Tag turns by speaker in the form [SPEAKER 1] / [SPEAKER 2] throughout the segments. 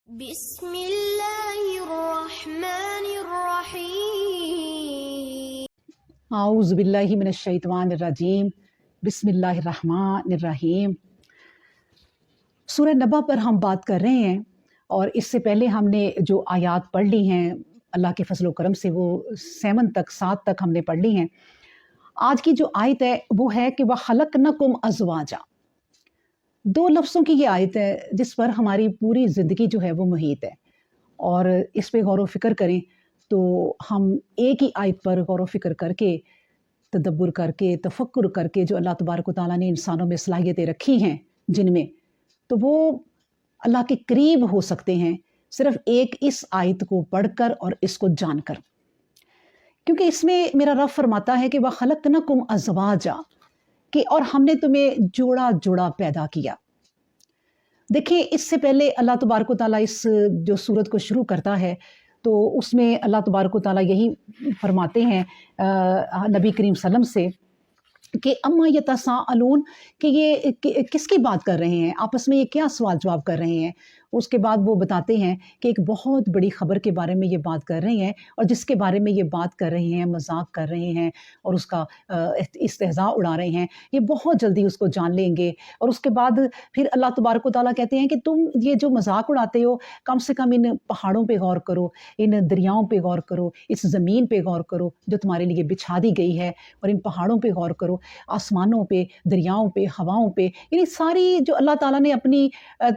[SPEAKER 1] بسم الله الرحمن الرحيم
[SPEAKER 2] اعوذ باللہ من الشیطان الرجیم بسم اللہ الرحمن الرحیم۔ سورہ نبا پر ہم بات کر رہے ہیں، اور اس سے پہلے ہم نے جو آیات پڑھ لی ہیں اللہ کے فضل و کرم سے، وہ 7 تک ہم نے پڑھ لی ہیں۔ آج کی جو آیت ہے وہ ہے کہ وَخَلَقْنَكُمْ أَزْوَاجًا۔ 2 لفظوں کی یہ آیت ہے جس پر ہماری پوری زندگی جو ہے وہ محیط ہے، اور اس پہ غور و فکر کریں تو ہم ایک ہی آیت پر غور و فکر کر کے، تدبر کر کے، تفکر کر کے، جو اللہ تبارک و تعالیٰ نے انسانوں میں صلاحیتیں رکھی ہیں جن میں، تو وہ اللہ کے قریب ہو سکتے ہیں صرف ایک اس آیت کو پڑھ کر اور اس کو جان کر، کیونکہ اس میں میرا رب فرماتا ہے کہ وَخَلَقْنَكُمْ أَزْوَاجًا، کہ اور ہم نے تمہیں جوڑا جوڑا پیدا کیا۔ دیکھیں، اس سے پہلے اللہ تبارک و تعالیٰ اس جو سورت کو شروع کرتا ہے تو اس میں اللہ تبارک و تعالیٰ یہی فرماتے ہیں نبی کریم صلی اللہ علیہ وسلم سے کہ اما یتساءلون، کہ یہ کس کی بات کر رہے ہیں، آپس میں یہ کیا سوال جواب کر رہے ہیں۔ اس کے بعد وہ بتاتے ہیں کہ ایک بہت بڑی خبر کے بارے میں یہ بات کر رہے ہیں، اور جس کے بارے میں یہ بات کر رہے ہیں، مذاق کر رہے ہیں اور اس کا استہزاء اڑا رہے ہیں، یہ بہت جلدی اس کو جان لیں گے۔ اور اس کے بعد پھر اللہ تبارک و تعالیٰ کہتے ہیں کہ تم یہ جو مذاق اڑاتے ہو، کم سے کم ان پہاڑوں پہ غور کرو، ان دریاؤں پہ غور کرو، اس زمین پہ غور کرو جو تمہارے لیے بچھا دی گئی ہے، اور ان پہاڑوں پہ غور کرو، آسمانوں پہ، دریاؤں پہ، ہواؤں پہ، یعنی ساری جو اللہ تعالیٰ نے اپنی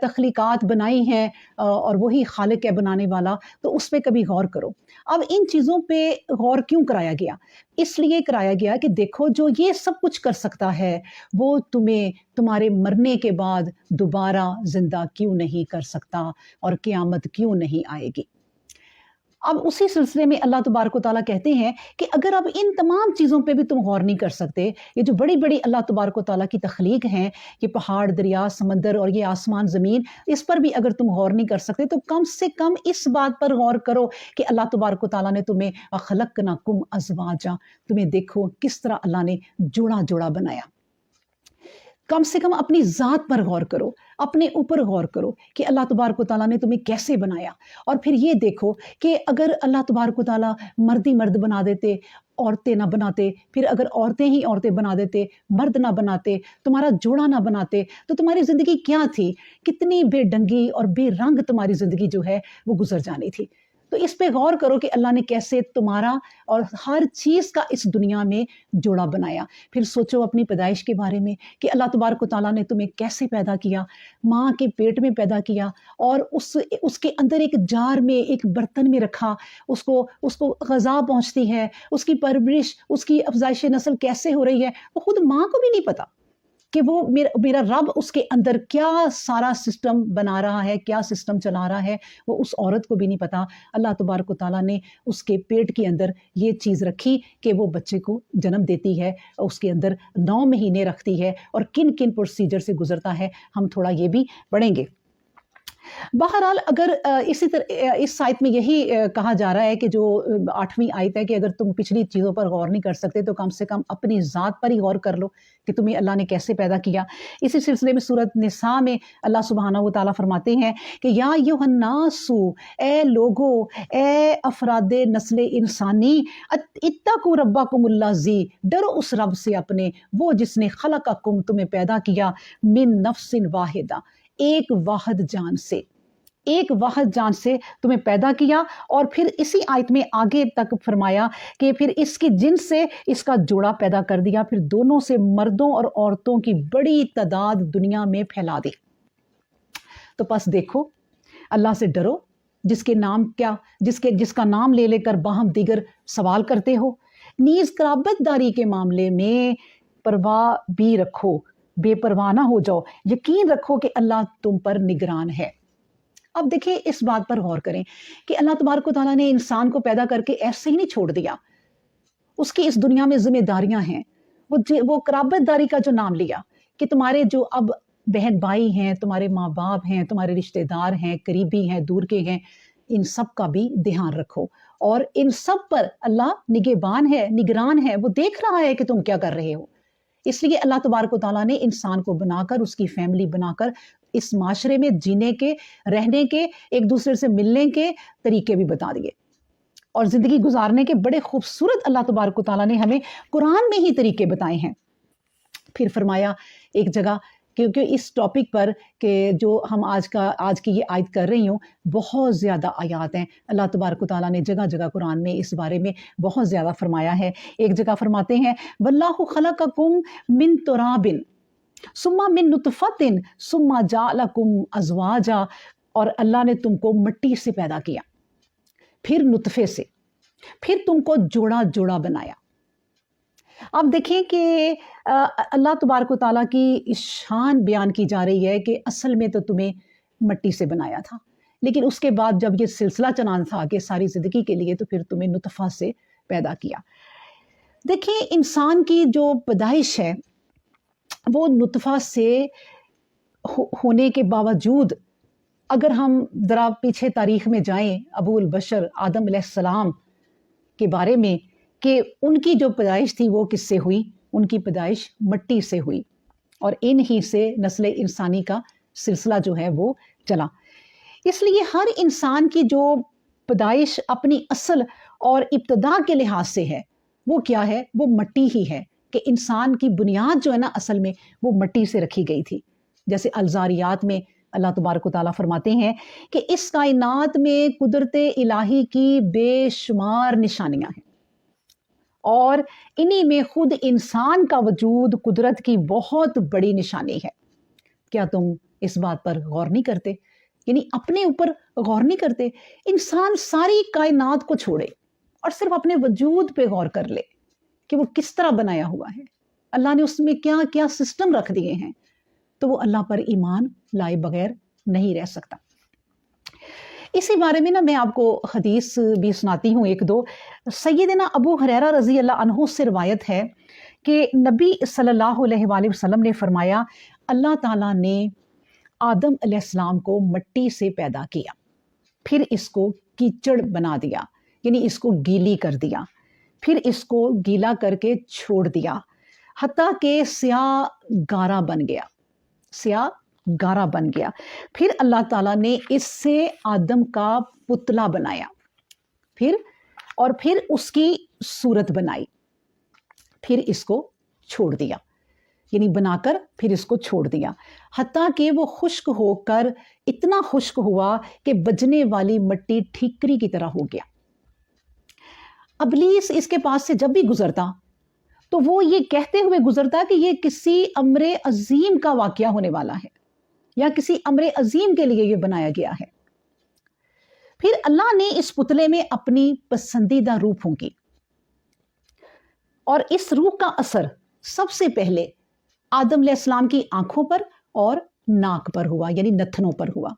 [SPEAKER 2] تخلیقات بنائی ہیں، اور وہی خالق ہے بنانے والا، تو اس پہ کبھی غور کرو۔ اب ان چیزوں پہ غور کیوں کرایا گیا؟ اس لیے کرایا گیا کہ دیکھو، جو یہ سب کچھ کر سکتا ہے وہ تمہیں تمہارے مرنے کے بعد دوبارہ زندہ کیوں نہیں کر سکتا، اور قیامت کیوں نہیں آئے گی۔ اب اسی سلسلے میں اللہ تبارک و تعالیٰ کہتے ہیں کہ اگر اب ان تمام چیزوں پہ بھی تم غور نہیں کر سکتے، یہ جو بڑی بڑی اللہ تبارک و تعالیٰ کی تخلیق ہیں، یہ پہاڑ، دریا، سمندر اور یہ آسمان، زمین، اس پر بھی اگر تم غور نہیں کر سکتے تو کم سے کم اس بات پر غور کرو کہ اللہ تبارک و تعالیٰ نے تمہیں خَلَقْنَكُمْ أَزْوَاجًا، تمہیں دیکھو کس طرح اللہ نے جوڑا جوڑا بنایا۔ کم سے کم اپنی ذات پر غور کرو، اپنے اوپر غور کرو کہ اللہ تبارک و تعالیٰ نے تمہیں کیسے بنایا۔ اور پھر یہ دیکھو کہ اگر اللہ تبارک و تعالیٰ مرد ہی مرد بنا دیتے، عورتیں نہ بناتے، پھر اگر عورتیں ہی عورتیں بنا دیتے، مرد نہ بناتے، تمہارا جوڑا نہ بناتے، تو تمہاری زندگی کیا تھی؟ کتنی بے ڈنگی اور بے رنگ تمہاری زندگی جو ہے وہ گزر جانی تھی۔ تو اس پہ غور کرو کہ اللہ نے کیسے تمہارا اور ہر چیز کا اس دنیا میں جوڑا بنایا۔ پھر سوچو اپنی پیدائش کے بارے میں کہ اللہ تبارک و تعالیٰ نے تمہیں کیسے پیدا کیا، ماں کے پیٹ میں پیدا کیا، اور اس کے اندر ایک جار میں، ایک برتن میں رکھا، اس کو غذا پہنچتی ہے، اس کی پرورش، اس کی افزائش نسل کیسے ہو رہی ہے، وہ خود ماں کو بھی نہیں پتا کہ وہ میرا رب اس کے اندر کیا سارا سسٹم بنا رہا ہے، کیا سسٹم چلا رہا ہے، وہ اس عورت کو بھی نہیں پتا۔ اللہ تبارک و تعالیٰ نے اس کے پیٹ کے اندر یہ چیز رکھی کہ وہ بچے کو جنم دیتی ہے، اس کے اندر 9 مہینے رکھتی ہے، اور کن کن پروسیجر سے گزرتا ہے، ہم تھوڑا یہ بھی پڑھیں گے۔ بہرحال اگر اسی طرح اس آیت میں یہی کہا جا رہا ہے کہ جو 8ویں آیت ہے کہ اگر تم پچھلی چیزوں پر غور نہیں کر سکتے تو کم سے کم اپنی ذات پر ہی غور کر لو کہ تمہیں اللہ نے کیسے پیدا کیا۔ اسی سلسلے میں سورۃ نساء میں اللہ سبحانہ و تعالیٰ فرماتے ہیں کہ یا ایھا الناس، اے لوگو، اے افراد نسل انسانی، اتقوا ربکم الذی، ڈرو اس رب سے اپنے، وہ جس نے خلقکم، تمہیں پیدا کیا، من نفس واحدہ، ایک واحد جان سے، ایک واحد جان سے تمہیں پیدا کیا۔ اور پھر اسی آیت میں آگے تک فرمایا کہ پھر اس کی جنس سے اس کا جوڑا پیدا کر دیا، پھر دونوں سے مردوں اور عورتوں کی بڑی تعداد دنیا میں پھیلا دی۔ تو پس دیکھو، اللہ سے ڈرو جس کا نام لے لے کر باہم دیگر سوال کرتے ہو، نیز قرابت داری کے معاملے میں پرواہ بھی رکھو، بے پرواہ نہ ہو جاؤ، یقین رکھو کہ اللہ تم پر نگران ہے۔ اب دیکھیں، اس بات پر غور کریں کہ اللہ تبارک و تعالیٰ نے انسان کو پیدا کر کے ایسے ہی نہیں چھوڑ دیا، اس کی اس دنیا میں ذمہ داریاں ہیں۔ وہ قرابت داری کا جو نام لیا کہ تمہارے جو اب بہن بھائی ہیں، تمہارے ماں باپ ہیں، تمہارے رشتہ دار ہیں، قریبی ہیں، دور کے ہیں، ان سب کا بھی دھیان رکھو، اور ان سب پر اللہ نگہبان ہے، نگران ہے، وہ دیکھ رہا ہے کہ تم کیا کر رہے ہو۔ اس لیے اللہ تبارک و تعالیٰ نے انسان کو بنا کر، اس کی فیملی بنا کر इस माशरे में जीने के, रहने के, एक दूसरे से मिलने के तरीके भी बता दिए और ज़िंदगी गुजारने के बड़े खूबसूरत अल्लाह तबारक व तआला ने हमें कुरान में ही तरीके बताए हैं। फिर फरमाया एक जगह, क्योंकि इस टॉपिक पर कि जो हम आज की ये आयत कर रही हूँ, बहुत ज़्यादा आयात हैं। अल्लाह तबारक व तआला ने जगह जगह कुरान में इस बारे में बहुत ज़्यादा फरमाया है। एक जगह फरमाते हैं वल्लाहु खलक़कुम मिन तुराबिन सुम्मा मिन नुतफ़तिन सुम्मा जअलकुम अज़वाजा, और अल्लाह ने तुमको मिट्टी से पैदा किया, फिर नुतफ़े से, फिर तुमको जोड़ा जोड़ा बनाया। अब देखें कि अल्लाह तबारक व तआला की शान बयान की जा रही है कि असल में तो तुम्हें मिट्टी से बनाया था, लेकिन उसके बाद जब ये सिलसिला चलाना था कि सारी ज़िंदगी के लिए, तो फिर तुम्हें नुतफ़ा से पैदा किया। देखिए, इंसान की जो पैदाइश है वो नुतफ़ा से होने के बावजूद, अगर हम ज़रा पीछे तारीख़ में जाएं, अबूल बशर आदम अलैहिस्सलाम के बारे में कि उनकी जो पैदाइश थी वो किससे हुई, उनकी पैदाइश मिट्टी से हुई और इन ही से नस्ल इंसानी का सिलसिला जो है वो चला। इसलिए हर इंसान की जो पैदाइश अपनी असल और इब्तदा के लिहाज से है वो क्या है, वो मिट्टी ही है। कि इंसान की बुनियाद जो है ना, असल में वो मिट्टी से रखी गई थी। जैसे अल-ज़ारियात में अल्लाह तबारक व तआला फरमाते हैं कि इस कायनात में कुदरत इलाही की बेशुमार निशानियां हैं और इन्हीं में खुद इंसान का वजूद कुदरत की बहुत बड़ी निशानी है। क्या तुम इस बात पर गौर नहीं करते? यानी अपने ऊपर गौर नहीं करते? इंसान सारी कायनात को छोड़े और सिर्फ अपने वजूद पे गौर कर ले कि वो किस तरह बनाया हुआ है, अल्लाह ने उसमें क्या क्या सिस्टम रख दिए हैं, तो वो अल्लाह पर ईमान लाए बगैर नहीं रह सकता। इसी बारे में ना मैं आपको हदीस भी सुनाती हूँ एक दो। सैयदना अबू हुरैरा रज़ी अल्लाह अन्हु से रिवायत है कि नबी सल्लल्लाहु अलैहि वसल्लम ने फरमाया, अल्लाह ताला ने आदम अलैहिस्सलाम को मिट्टी से पैदा किया, फिर इसको कीचड़ बना दिया, यानी इसको गीली कर दिया, फिर इसको गीला करके छोड़ दिया, हत्ता के स्याह गारा बन गया, स्याह गारा बन गया। फिर अल्लाह ताला ने इससे आदम का पुतला बनाया, फिर उसकी सूरत बनाई, फिर इसको छोड़ दिया, यानी बनाकर फिर इसको छोड़ दिया, हत्ता कि वो खुश्क होकर इतना खुश्क हुआ कि बजने वाली मिट्टी ठीकरी की तरह हो गया। इब्लीस इसके पास से जब भी गुजरता तो वो ये कहते हुए गुजरता कि ये किसी अम्रे अजीम का वाकया होने वाला है या किसी अम्रे अजीम के लिए ये बनाया गया है। फिर अल्लाह ने इस पुतले में अपनी पसंदीदा रूह फूंकी और इस रूह का असर सबसे पहले आदम अलैहिस्सलाम की आंखों पर और नाक पर हुआ, यानी नथनों पर हुआ।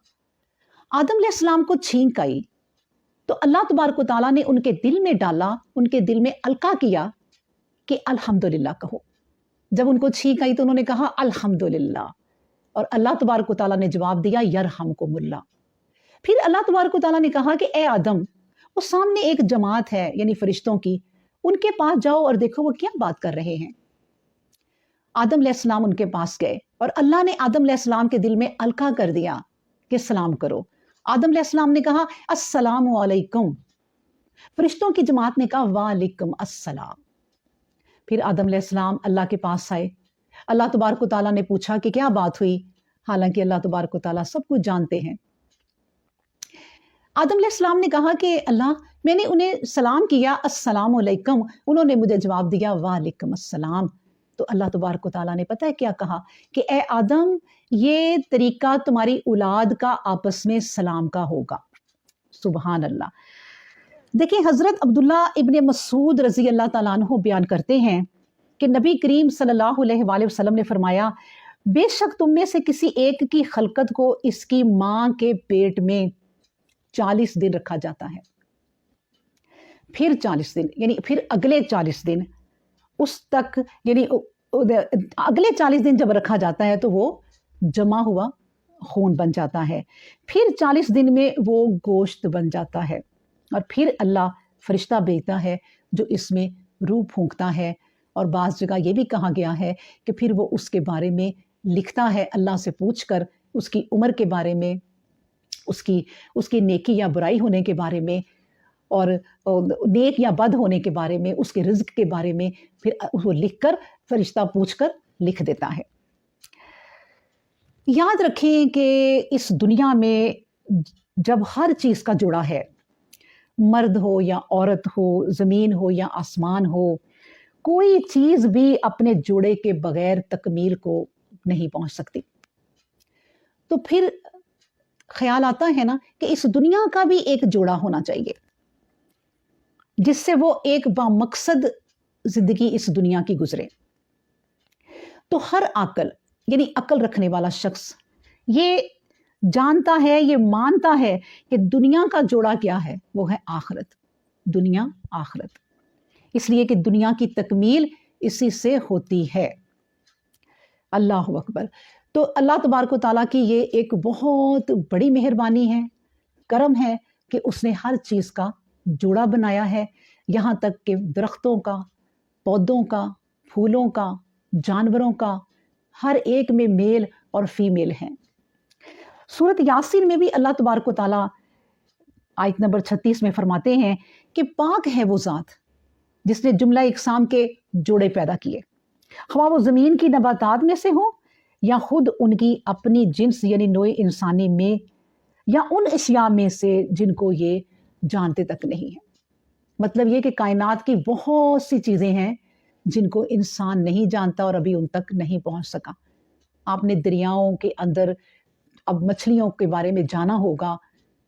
[SPEAKER 2] आदम अलैहिस्सलाम को छींक आई तो अल्लाह तबारक व तआला ने उनके दिल में डाला, उनके दिल में अलका किया कि अल्हम्दुलिल्लाह कहो। जब उनको छींक आई तो उन्होंने कहा अल्हम्दुलिल्लाह, और अल्लाह तबारक व तआला ने जवाब दिया यरहमकुमुल्लाह। फिर अल्लाह तबारक व तआला ने कहा कि ए आदम, वो सामने एक जमात है यानी फरिश्तों की, उनके पास जाओ और देखो वो क्या बात कर रहे हैं। आदम अलैहिस्सलाम उनके पास गए और अल्लाह ने आदम अलैहिस्सलाम के दिल में अलका कर दिया कि सलाम करो। आदम अलैहिस्सलाम ने कहा अस्सलामु अलैकुम, फरिश्तों की जमात ने कहा वालेकुम अस्सलाम। फिर आदम अलैहिस्सलाम अल्लाह के पास आए, अल्लाह तबारक व तआला ने पूछा कि क्या बात हुई, हालांकि अल्लाह तबारक व तआला सब कुछ जानते हैं। आदम अलैहिस्सलाम ने कहा कि अल्लाह, मैंने उन्हें सलाम किया अस्सलामु अलैकुम, उन्होंने मुझे जवाब दिया वालेकुम अस्सलाम। तो अल्लाह तबारक व तआला ने पता है क्या कहा कि ए आदम, ये तरीका तुम्हारी औलाद का आपस में सलाम का होगा। सुबहान अल्लाह। देखिए, हज़रत अब्दुल्ला इब्ने मसूद रज़ी अल्लाह ताला अन्हु बयान करते हैं कि नबी करीम सल्लल्लाहु अलैहि वसल्लम ने फरमाया, बेशक तुम में से किसी एक की खलकत को इसकी माँ के पेट में 40 दिन रखा जाता है, फिर 40 दिन, यानी फिर अगले 40 दिन उस तक, यानी अगले 40 दिन जब रखा जाता है तो वो जमा हुआ खून बन जाता है, फिर 40 दिन में वो गोश्त बन जाता है, और फिर अल्लाह फरिश्ता भेजता है जो इसमें रूह फूंकता है। और बाज़ जगह ये भी कहा गया है कि फिर वो उसके बारे में लिखता है, अल्लाह से पूछकर उसकी उम्र के बारे में, उसकी नेकी या बुराई होने के बारे में, और नेक या बद होने के बारे में, उसके रिज्क के बारे में, फिर वो लिखकर फरिश्ता पूछकर लिख देता है। याद रखें कि इस दुनिया में जब हर चीज़ का जुड़ा है, मर्द हो या औरत हो, ज़मीन हो या आसमान हो, कोई चीज़ भी अपने जोड़े के बगैर तकमील को नहीं पहुंच सकती। तो फिर ख्याल आता है ना कि इस दुनिया का भी एक जोड़ा होना चाहिए जिससे वो एक बामकसद जिंदगी इस दुनिया की गुजरे। तो हर आकल यानी अकल रखने वाला शख्स ये जानता है, ये मानता है कि दुनिया का जोड़ा क्या है, वो है आखिरत, दुनिया आखिरत। इसलिए कि दुनिया की तकमील इसी से होती है। अल्लाह अकबर। तो अल्लाह तबारक व तआला की ये एक बहुत बड़ी मेहरबानी है, करम है कि उसने हर चीज़ का जोड़ा बनाया है, यहाँ तक कि दरख्तों का, पौधों का, फूलों का, जानवरों का, हर एक में मेल और फीमेल हैं। सूरत यासीन में भी अल्लाह तबारक व तआला आयत नंबर 36 में फरमाते हैं कि पाक है वो ज़ात जिसने जुमला इकसाम के जोड़े पैदा किए, ख्वाह वो ज़मीन की नबातात में से हो या खुद उनकी अपनी जिन्स यानी नोए इंसानी में, या उन अशिया में से जिनको ये जानते तक नहीं है। मतलब ये कि कायनात की बहुत सी चीज़ें हैं जिनको इंसान नहीं जानता और अभी उन तक नहीं पहुंच सका। आपने दरियाओं के अंदर अब मछलियों के बारे में जाना होगा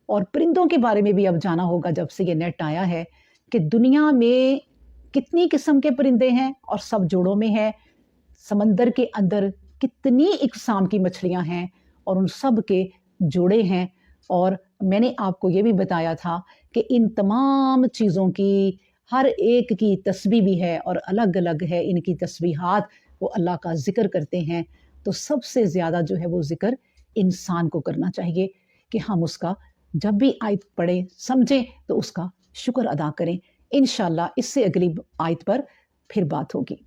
[SPEAKER 2] और परिंदों के बारे में भी अब जाना होगा जब से ये नेट आया है कि दुनिया में कितनी किस्म के परिंदे हैं और सब जोड़ों में है। समंदर के अंदर कितनी इकसाम की मछलियां हैं और उन सब के जोड़े हैं। और मैंने आपको ये भी बताया था कि इन तमाम चीज़ों की हर एक की तस्बीह भी है और अलग अलग है इनकी तस्बीहात, वो अल्लाह का ज़िक्र करते हैं। तो सबसे ज़्यादा जो है वो ज़िक्र इंसान को करना चाहिए कि हम उसका जब भी आयत पढ़ें समझें तो उसका शुक्र अदा करें। इंशाअल्लाह इससे अगली आयत पर फिर बात होगी।